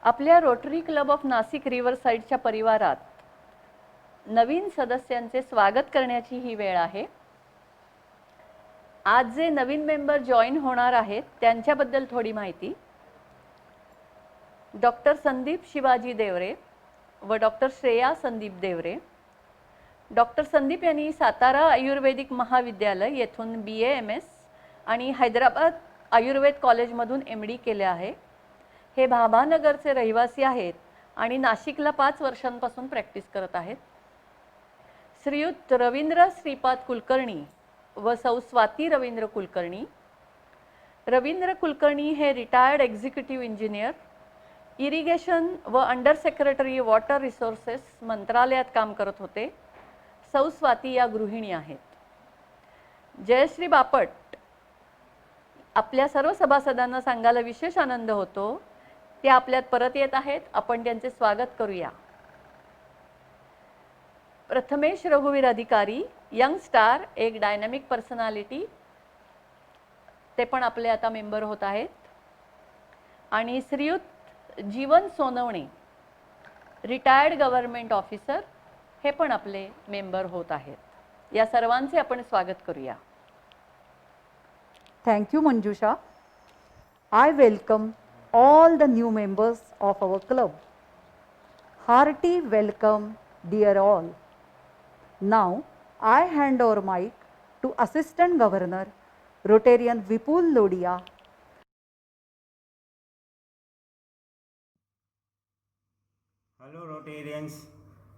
आपल्या rotary club of Nashik रिव्हरसाईडच्या परिवारात नवीन सदस्यांचे स्वागत करण्याची ही वेळ आहे. आज जे नवीन मेंबर जॉईन होणार आहेत त्यांच्याबद्दल थोडी माहिती. डॉक्टर संदीप शिवाजी देवरे व डॉक्टर श्रेया संदीप देवरे. डॉक्टर संदीप यांनी सातारा आयुर्वेदिक महाविद्यालय येथून BAMS आणि हैदराबाद आयुर्वेद कॉलेजमधून MD केले आहे. हे भाभानगरचे रहिवासी आहेत आणि नाशिकला 5 वर्षांपासून प्रॅक्टिस करत आहेत. श्रीयुत रवींद्र श्रीपाद कुलकर्णी व सौ स्वाती रवींद्र कुलकर्णी. रवींद्र कुलकर्णी हे रिटायर्ड एक्झिक्युटिव्ह इंजिनियर, इरिगेशन व अंडर सेक्रेटरी वॉटर रिसोर्सेस मंत्रालयात काम करत होते. सौ स्वाती या गृहिणी आहेत. जयश्री बापट आपल्या सर्व सभासदांना सांगायला विशेष आनंद होतो, ते आपल्यात परत येत आहेत. आपण त्यांचे स्वागत करूया. प्रथमेश रघुवीर अधिकारी, यंग स्टार, एक डायनामिक पर्सनॅलिटी, ते पण आपले आता मेंबर होत आहेत. आणि श्रीयुत जीवन सोनवणे, रिटायर्ड गव्हर्नमेंट ऑफिसर, हे पण आपले मेंबर होत आहेत. या सर्वांचे आपण स्वागत करूया. Thank you, Manjusha. I welcome all the new members of our club. Hearty welcome, dear all. Now, I hand over mic to Assistant Governor, Rotarian Vipul Lodia. Hello Rotarians,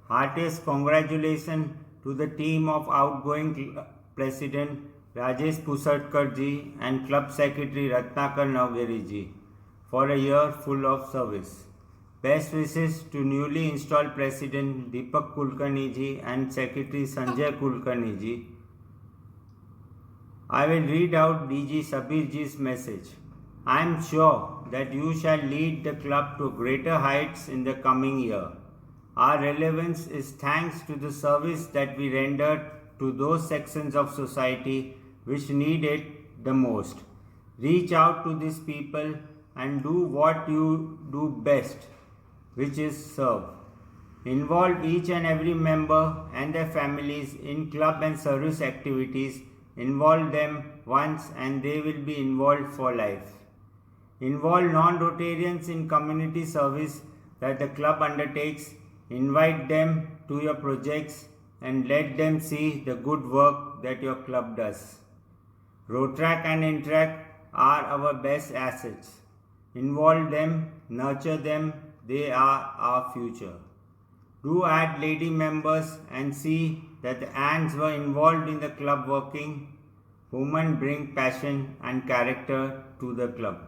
heartiest congratulations to the team of outgoing President Rajesh Pusarkar ji and Club Secretary Ratnakar Navgiri ji for a year full of service. Best wishes to newly installed President Deepak Kulkarni ji and Secretary Sanjay Kulkarni ji. I will read out DG Sabir ji's message. I am sure that you shall lead the club to greater heights in the coming year. Our relevance is thanks to the service that we rendered to those sections of society which need it the most. Reach out to these people and do what you do best, which is serve. Involve each and every member and their families in club and service activities. Involve them once and they will be involved for life. Involve non-Rotarians in community service that the club undertakes. Invite them to your projects and let them see the good work that your club does. Rotrac and Intrac are our best assets. Involve them, nurture them, they are our future. Do add lady members and see that the ants were involved in the club working. Women bring passion and character to the club.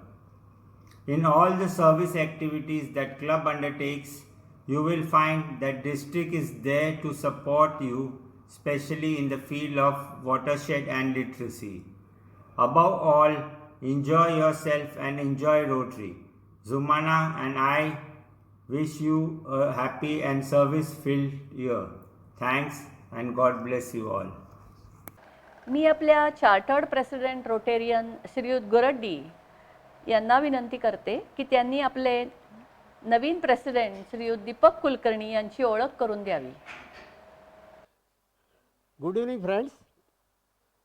In all the service activities that club undertakes, you will find that district is there to support you, especially in the field of watershed and literacy. Above all, enjoy yourself and enjoy Rotary. Zumana and I wish you a happy and service-filled year. Thanks and God bless you all. मी आपल्या chartered president Rotarian श्रीयुत गोरड्डी यांना विनंती करते की त्यांनी आपले नवीन president श्रीयुत दीपक कुलकर्णी यांची ओळख करून द्यावी. Good evening, friends.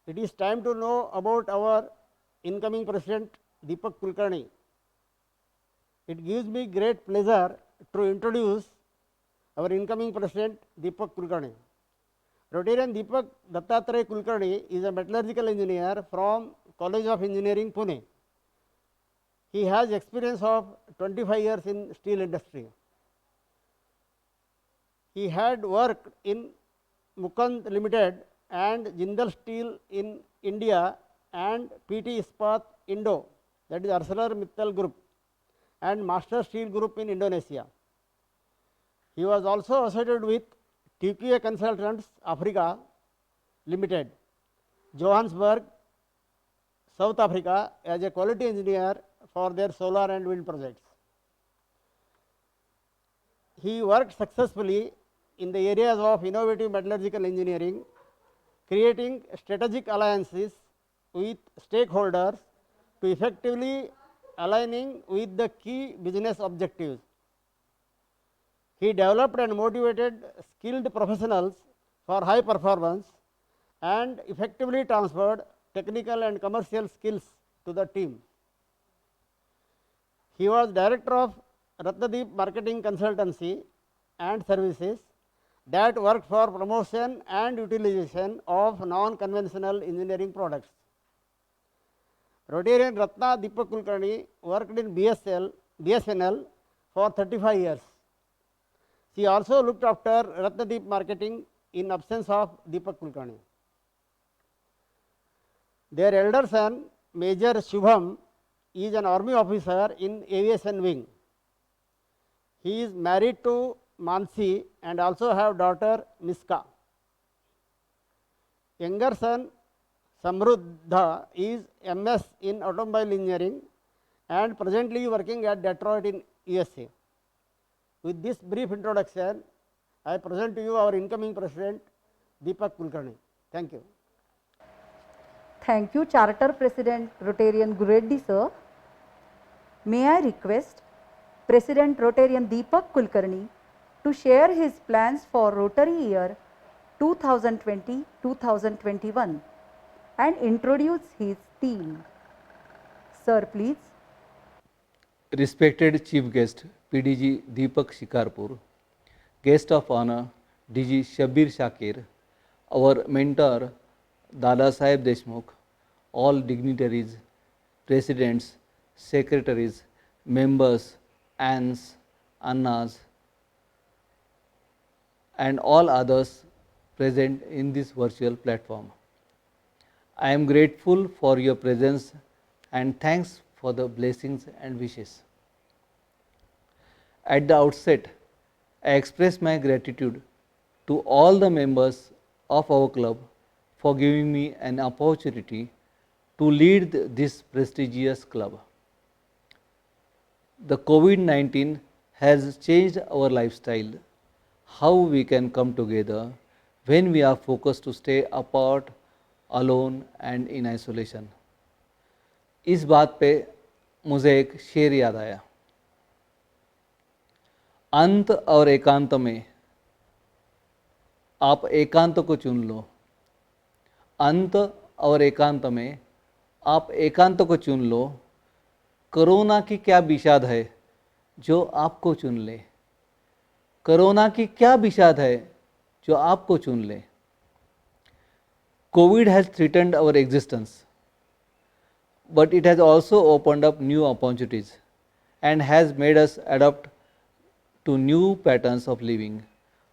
It is time to know about our incoming President Deepak Kulkarni. It gives me great pleasure to introduce our incoming President Deepak Kulkarni. Rotarian Deepak Dattatreya Kulkarni is a metallurgical engineer from College of Engineering, Pune. He has experience of 25 years in steel industry. He had worked in Mukund Limited and Jindal Steel in India and PT Ispat Indo, that is ArcelorMittal Group, and Master Steel Group in Indonesia. He was also associated with TQA Consultants Africa Limited, Johannesburg, South Africa, as a quality engineer for their solar and wind projects. He worked successfully in the areas of innovative metallurgical engineering, creating strategic alliances with stakeholders to effectively aligning with the key business objectives He developed and motivated skilled professionals for high performance and effectively transferred technical and commercial skills to the team. He was director of Ratnadeep Marketing Consultancy and Services that worked for promotion and utilization of non-conventional engineering products. Rotarian Ratna Deepak Kulkarni worked in BSNL for 35 years. She also looked after Ratnadeep Marketing in absence of Deepak Kulkarni. Their elder son, Major Shubham, is an army officer in aviation wing. He is married to Mansi and also have daughter Miska. Younger son Samruddha is MS in automobile engineering and presently working at Detroit in USA. With this brief introduction, I present to you our incoming President Deepak Kulkarni. Thank you. Thank you, Charter President Rotarian Gureddy sir. May I request President Rotarian Deepak Kulkarni to share his plans for Rotary year 2020-2021 and introduce his team. Sir, please. Respected Chief Guest PDG Deepak Shikarpur, Guest of Honor DG Shabir Shakir, our mentor Dada Saheb Deshmukh, all dignitaries, presidents, secretaries, members, aunts, annas, and all others present in this virtual platform. I am grateful for your presence and thanks for the blessings and wishes. At the outset, I express my gratitude to all the members of our club for giving me an opportunity to lead this prestigious club. The COVID-19 has changed our lifestyle, how we can come together when we are focused to stay apart, alone and in isolation. इस बात पे मुझे एक शेर याद आया, अंत और एकांत में आप एकांत को चुन लो, अंत और एकांत में आप एकांत को चुन लो, कोरोना की क्या विषाद है जो आपको चुन ले, कोरोना की क्या विषाद है जो आपको चुन ले. COVID has threatened our existence, but it has also opened up new opportunities and has made us adapt to new patterns of living,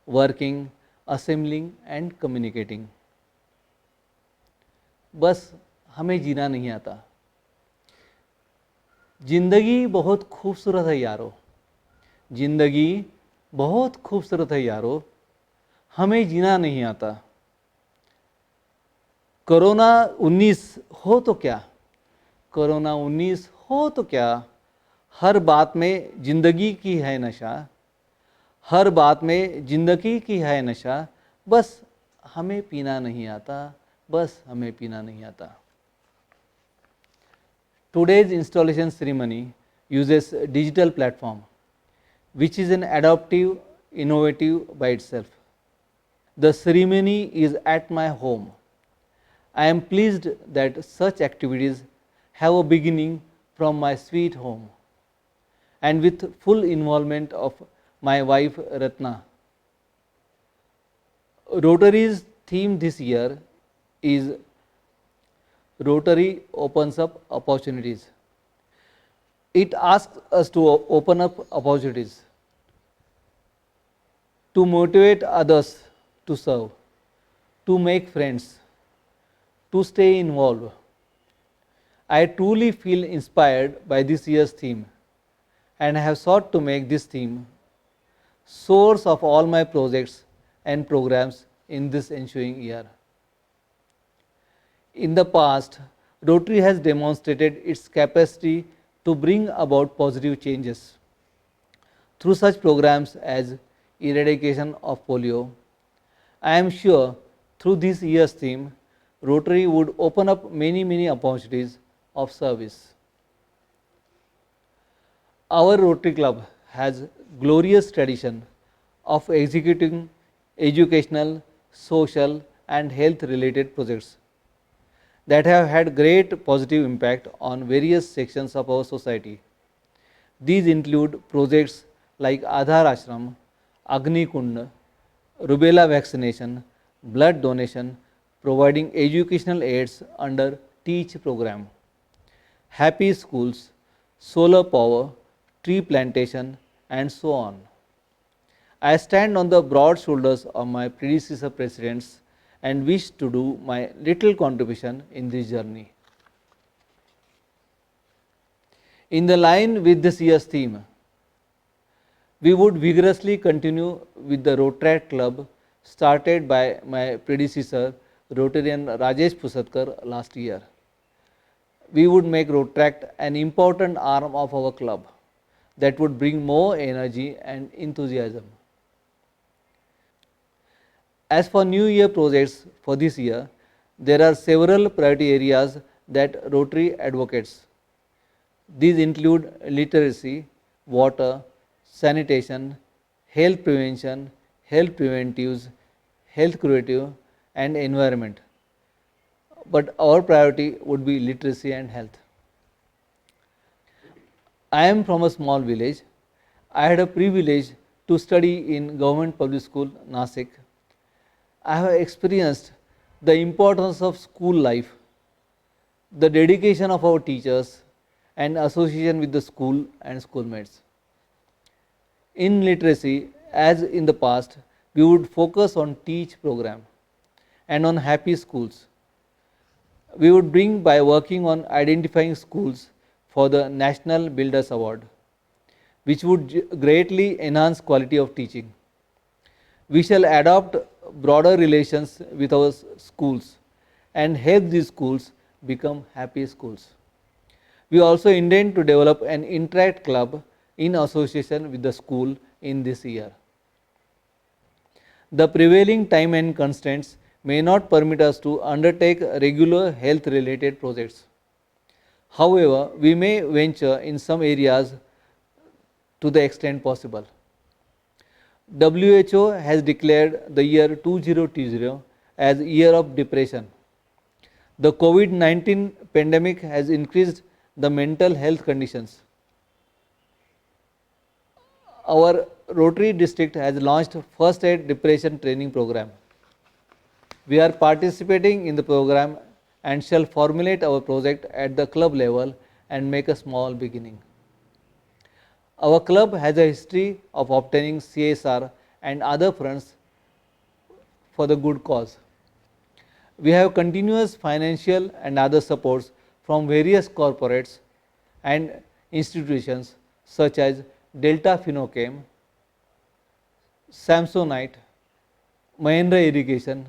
working, assembling and communicating. बस हमें जीना नहीं आता. जिंदगी बहुत खूबसूरत है यारो, जिंदगी बहुत खूबसूरत है यारो, हमें जीना नहीं आता. कोरोना 19 हो तो क्या, कोरोना 19 हो तो क्या, हर बात में जिंदगी की है नशा, हर बात में जिंदगी की है नशा, बस हमें पीना नहीं आता, बस हमें पीना नहीं आता. Today's installation ceremony uses a digital platform, which is an adaptive, innovative by itself. The ceremony is at my home. I am pleased that such activities have a beginning from my sweet home and with full involvement of my wife Ratna. Rotary's theme this year is Rotary opens up opportunities. It asks us to open up opportunities, to motivate others to serve, to make friends, to stay involved. I truly feel inspired by this year's theme and have sought to make this theme source of all my projects and programs in this ensuing year. In the past, Rotary has demonstrated its capacity to bring about positive changes through such programs as eradication of polio. I am sure through this year's theme, Rotary would open up many opportunities of service. Our Rotary Club has glorious tradition of executing educational, social and health related projects that have had great positive impact on various sections of our society. These include projects like Aadhar Ashram, Agni Kund, rubella vaccination, blood donation, providing educational aids under TEACH program, happy schools, solar power, tree plantation and so on. I stand on the broad shoulders of my predecessor presidents and wish to do my little contribution in this journey. In the line with this year's theme, we would vigorously continue with the Rotaract Club started by my predecessor Rotarian Rajesh Pusatkar last year. We would make Rotaract an important arm of our club that would bring more energy and enthusiasm. As for New Year projects for this year, there are several priority areas that Rotary advocates. These include literacy, water, sanitation, health prevention, health preventives, health curative and environment. But our priority would be literacy and health. I am from a small village. I had a privilege to study in Government Public School, Nasik. I have experienced the importance of school life, the dedication of our teachers and association with the school and schoolmates. In literacy, as in the past, we would focus on TEACH program and on happy schools. We would bring by working on identifying schools for the National Builders Award, which would greatly enhance quality of teaching. We shall adopt broader relations with our schools and help these schools become happy schools. We also intend to develop an Interact club in association with the school in this year. The prevailing time and constraints may not permit us to undertake regular health related projects. However, we may venture in some areas to the extent possible. WHO has declared the year 2020 as Year of Depression. The COVID-19 pandemic has increased the mental health conditions. Our Rotary district has launched First Aid Depression Training Program. We are participating in the program and shall formulate our project at the club level and make a small beginning. Our club has a history of obtaining CSR and other funds for the good cause. We have continuous financial and other supports from various corporates and institutions such as Delta Finochem, Samsonite, Mahindra Irrigation,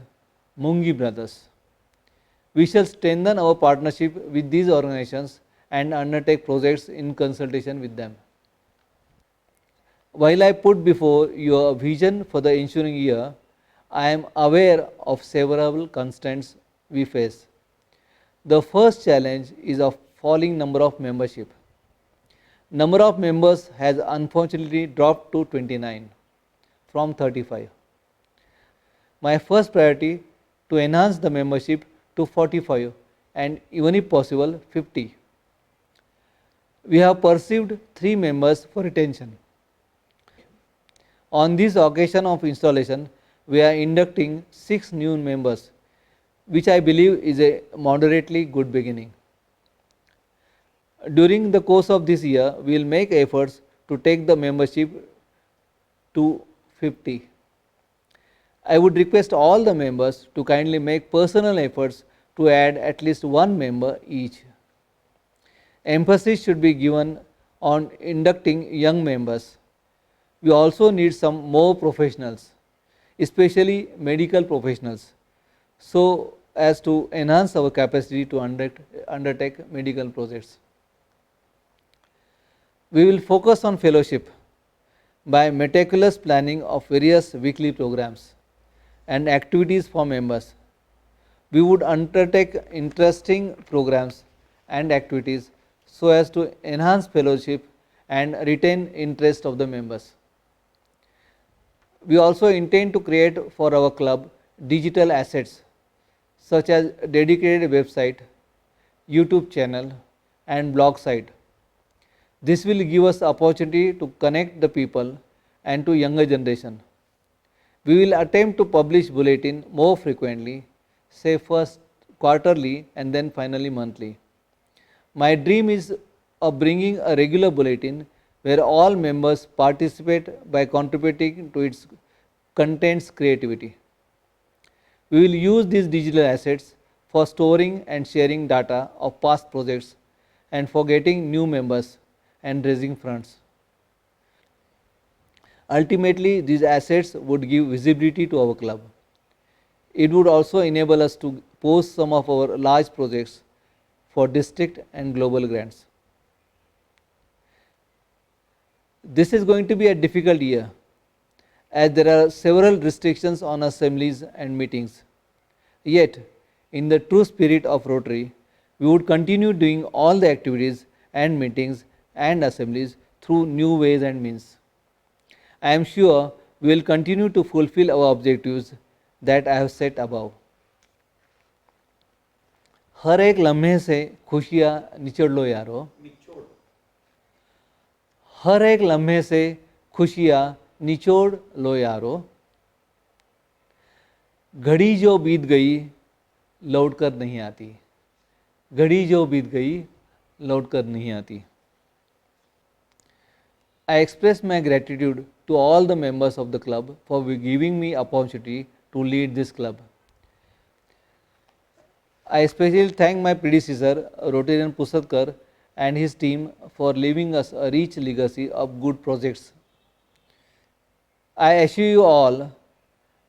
Mungi Brothers. We shall strengthen our partnership with these organizations and undertake projects in consultation with them. While I put before you a vision for the ensuing year, I am aware of several constraints we face. The first challenge is of falling number of membership. Number of members has unfortunately dropped to 29 from 35. My first priority to enhance the membership to 45 and even if possible 50. We have perceived 3 members for retention. On this occasion of installation, we are inducting 6 new members, which I believe is a moderately good beginning. During the course of this year, we will make efforts to take the membership to 50. I would request all the members to kindly make personal efforts to add at least 1 member each. Emphasis should be given on inducting young members. We also need some more professionals, especially medical professionals, so as to enhance our capacity to undertake medical projects. We will focus on fellowship by meticulous planning of various weekly programs and activities for members. We would undertake interesting programs and activities so as to enhance fellowship and retain interest of the members. We also intend to create for our club digital assets such as dedicated website, YouTube channel and blog site. This will give us opportunity to connect the people and to younger generation. We will attempt to publish bulletin more frequently, say first quarterly and then finally monthly. My dream is of bringing a regular bulletin where all members participate by contributing to its content's creativity. We will use these digital assets for storing and sharing data of past projects and for getting new members and raising funds. Ultimately, these assets would give visibility to our club. It would also enable us to post some of our large projects for district and global grants. This is going to be a difficult year as there are several restrictions on assemblies and meetings. Yet, in the true spirit of Rotary, we would continue doing all the activities and meetings and assemblies through new ways and means. I am sure we will continue to fulfill our objectives that I have set above. हर एक लम्हे से खुशियाँ निचोड़ लो यारो, हर एक लम्हे से खुशियाँ निचोड़ लो यारो, घड़ी जो बीत गई लौट कर नहीं आती, घड़ी जो बीत गई लौट कर नहीं आती. I express my gratitude to all the members of the club for giving me opportunity to lead this club. I especially thank my predecessor, Rotarian Pusatkar, and his team for leaving us a rich legacy of good projects. I assure you all,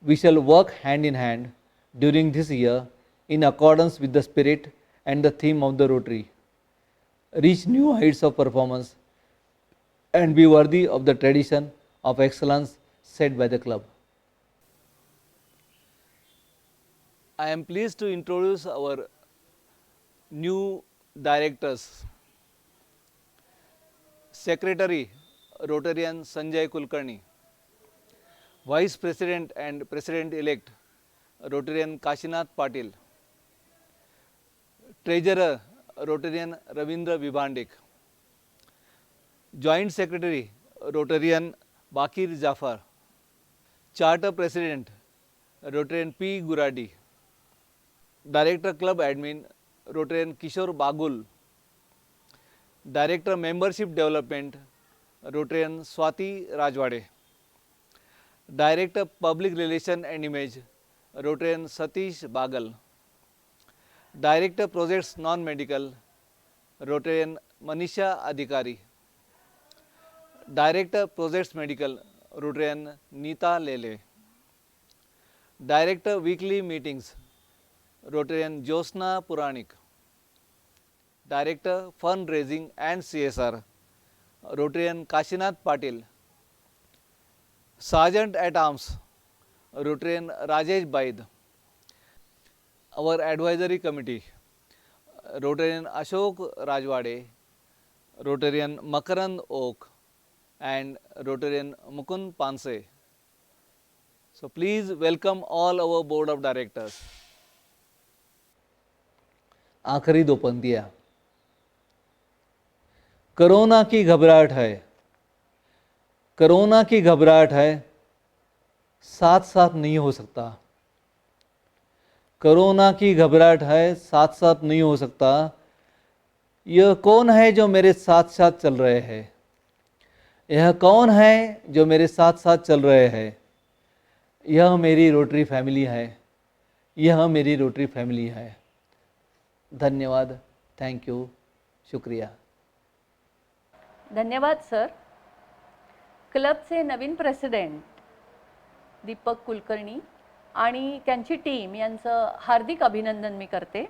we shall work hand in hand during this year in accordance with the spirit and the theme of the Rotary, reach new heights of performance and be worthy of the tradition of excellence set by the club. I am pleased to introduce our new directors. Secretary Rotarian Sanjay Kulkarni, Vice President and President-elect Rotarian Kashinath Patil, Treasurer Rotarian Ravindra Vibhandik, Joint Secretary Rotarian Bakir Jafar, Charter President Rotarian P. Guradi, Director Club Admin Rotarian Kishore Bagul, Director Membership Development Rotarian Swati Rajwade, Director Public Relation and Image Rotarian Satish Bagal, Director Projects Non-Medical Rotarian Manisha Adhikari, Director Projects Medical Rotarian Neeta Lele, Director Weekly Meetings Rotarian Josna Puranik, Director Fundraising and CSR Rotarian Kashinath Patil, Sergeant at Arms Rotarian Rajesh Baid, our Advisory Committee Rotarian Ashok Rajwade, Rotarian Makarand Oak and Rotarian Mukund Panse. So please welcome all our Board of Directors. आखिरी दो पंक्तियाँ. Corona की घबराहट है, corona की घबराहट है, साथ साथ नहीं हो सकता. कोरोना की घबराहट है, साथ साथ नहीं हो सकता. यह कौन है जो मेरे साथ साथ चल रहे हैं? यह कौन है जो मेरे साथ साथ चल रहे हैं? यह मेरी रोटरी फैमिली है, यह मेरी रोटरी फैमिली है. धन्यवाद. Thank you. शुक्रिया. धन्यवाद सर. क्लबचे नवीन प्रेसिडेंट दीपक कुलकर्णी आणि त्यांची टीम यांचं हार्दिक अभिनंदन मी करते.